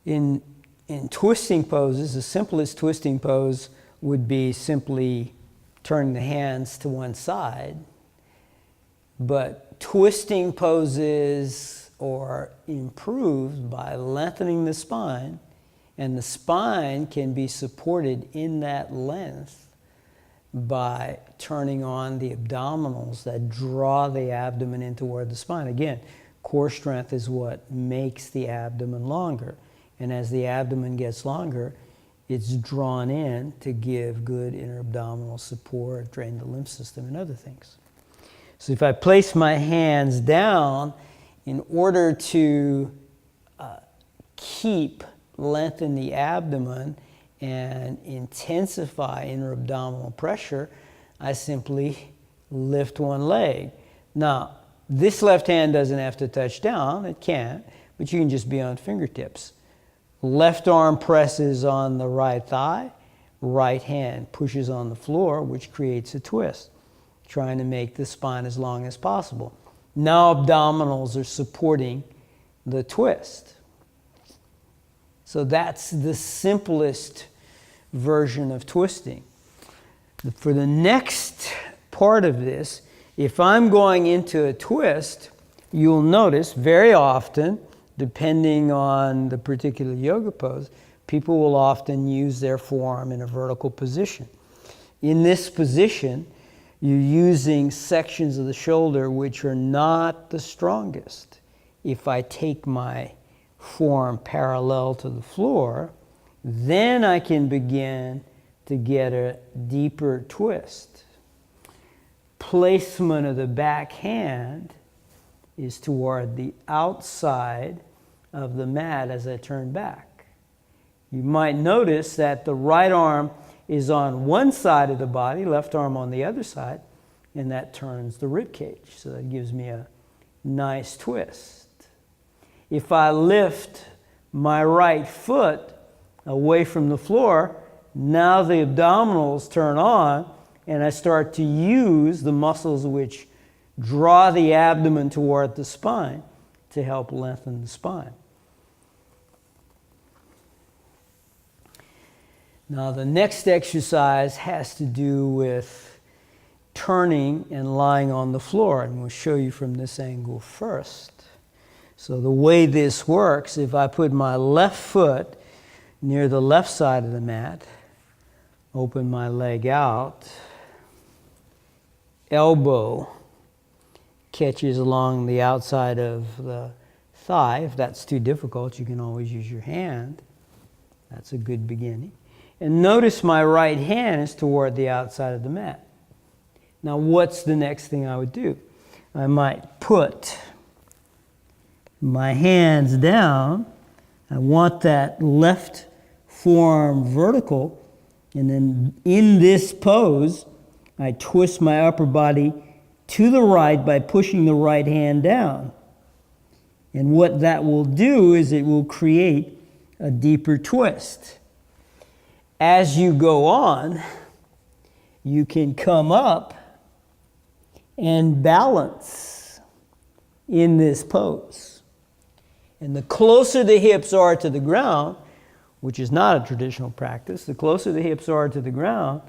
In twisting poses, the simplest twisting pose would be simply turning the hands to one side. But twisting poses are improved by lengthening the spine, and the spine can be supported in that length by turning on the abdominals that draw the abdomen in toward the spine. Again, core strength is what makes the abdomen longer. And as the abdomen gets longer, it's drawn in to give good inter-abdominal support, drain the lymph system, and other things. So if I place my hands down, in order to lengthen the abdomen and intensify inter-abdominal pressure, I simply lift one leg. Now, this left hand doesn't have to touch down, it can't, but you can just be on fingertips. Left arm presses on the right thigh, right hand pushes on the floor, which creates a twist, trying to make the spine as long as possible. Now abdominals are supporting the twist. So that's the simplest version of twisting. For the next part of this, if I'm going into a twist, you'll notice very often, depending on the particular yoga pose, people will often use their forearm in a vertical position. In this position, you're using sections of the shoulder which are not the strongest. If I take my forearm parallel to the floor, then I can begin to get a deeper twist. Placement of the back hand is toward the outside of the mat as I turn back. You might notice that the right arm is on one side of the body, left arm on the other side, and that turns the rib cage. So that gives me a nice twist. If I lift my right foot away from the floor, now the abdominals turn on, and I start to use the muscles which draw the abdomen toward the spine to help lengthen the spine. Now the next exercise has to do with turning and lying on the floor, and we'll show you from this angle first. So the way this works, if I put my left foot near the left side of the mat, open my leg out, elbow catches along the outside of the thigh. If that's too difficult, you can always use your hand. That's a good beginning. And notice my right hand is toward the outside of the mat. Now, what's the next thing I would do? I might put my hands down. I want that left forearm vertical. And then in this pose, I twist my upper body to the right by pushing the right hand down. And what that will do is it will create a deeper twist. As you go on, you can come up and balance in this pose. And the closer the hips are to the ground, which is not a traditional practice, the closer the hips are to the ground,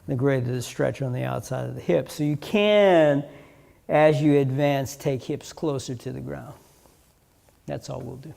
the greater the stretch on the outside of the hips. So you can, as you advance, take hips closer to the ground. That's all we'll do.